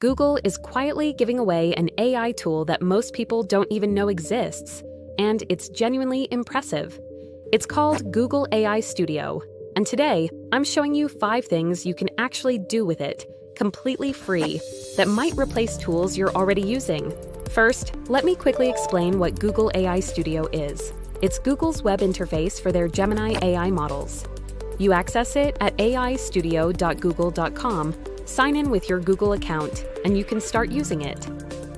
Google is quietly giving away an AI tool that most people don't even know exists, and it's genuinely impressive. It's called Google AI Studio, and today I'm showing you 5 things you can actually do with it, completely free, that might replace tools you're already using. First, let me quickly explain what Google AI Studio is. It's Google's web interface for their Gemini AI models. You access it at aistudio.google.com, sign in with your Google account, and you can start using it.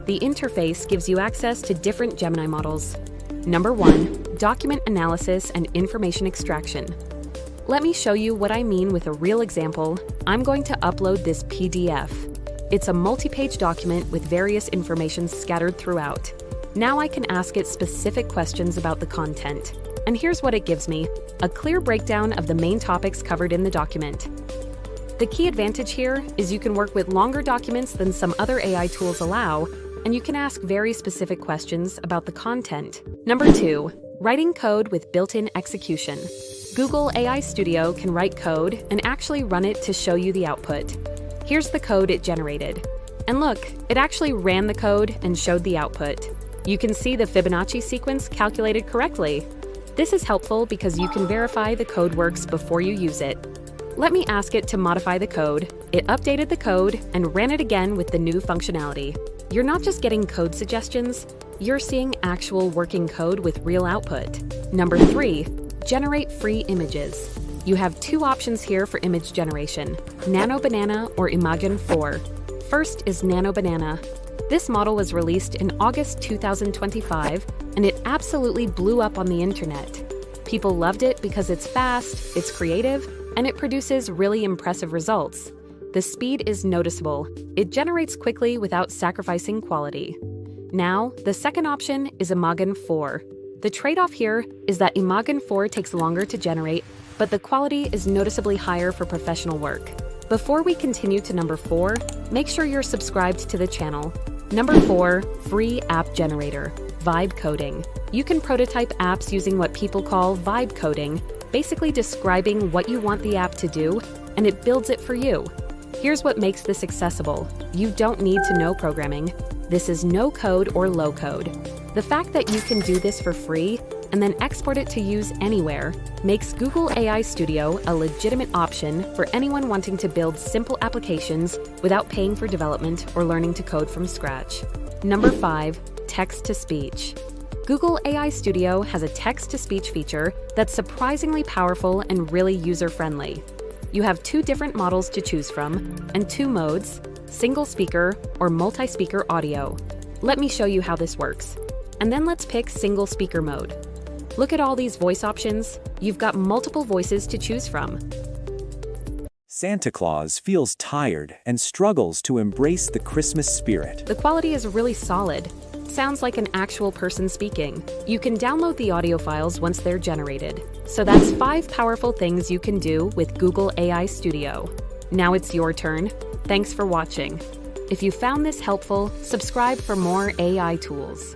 The interface gives you access to different Gemini models. Number 1, document analysis and information extraction. Let me show you what I mean with a real example. I'm going to upload this PDF. It's a multi-page document with various information scattered throughout. Now I can ask it specific questions about the content. And here's what it gives me: a clear breakdown of the main topics covered in the document. The key advantage here is you can work with longer documents than some other AI tools allow, and you can ask very specific questions about the content. Number 2, writing code with built-in execution. Google AI Studio can write code and actually run it to show you the output. Here's the code it generated. And look, it actually ran the code and showed the output. You can see the Fibonacci sequence calculated correctly. This is helpful because you can verify the code works before you use it. Let me ask it to modify the code. It updated the code and ran it again with the new functionality. You're not just getting code suggestions, you're seeing actual working code with real output. Number 3, generate free images. You have 2 options here for image generation: Nano Banana or Imagen 4. First is Nano Banana. This model was released in August 2025, and it absolutely blew up on the internet. People loved it because it's fast, it's creative, and it produces really impressive results. The speed is noticeable. It generates quickly without sacrificing quality. Now, the second option is Imagen 4. The trade-off here is that Imagen 4 takes longer to generate, but the quality is noticeably higher for professional work. Before we continue to number 4, make sure you're subscribed to the channel. Number 4, free app generator, vibe coding. You can prototype apps using what people call vibe coding, basically describing what you want the app to do, and it builds it for you. Here's what makes this accessible. You don't need to know programming. This is no code or low code. The fact that you can do this for free and then export it to use anywhere makes Google AI Studio a legitimate option for anyone wanting to build simple applications without paying for development or learning to code from scratch. Number 5, text-to-speech. Google AI Studio has a text-to-speech feature that's surprisingly powerful and really user-friendly. You have 2 different models to choose from and 2 modes: single speaker or multi-speaker audio. Let me show you how this works. And then let's pick single speaker mode. Look at all these voice options. You've got multiple voices to choose from. Santa Claus feels tired and struggles to embrace the Christmas spirit. The quality is really solid. Sounds like an actual person speaking. You can download the audio files once they're generated. So that's 5 powerful things you can do with Google AI Studio. Now it's your turn. Thanks for watching. If you found this helpful, subscribe for more AI tools.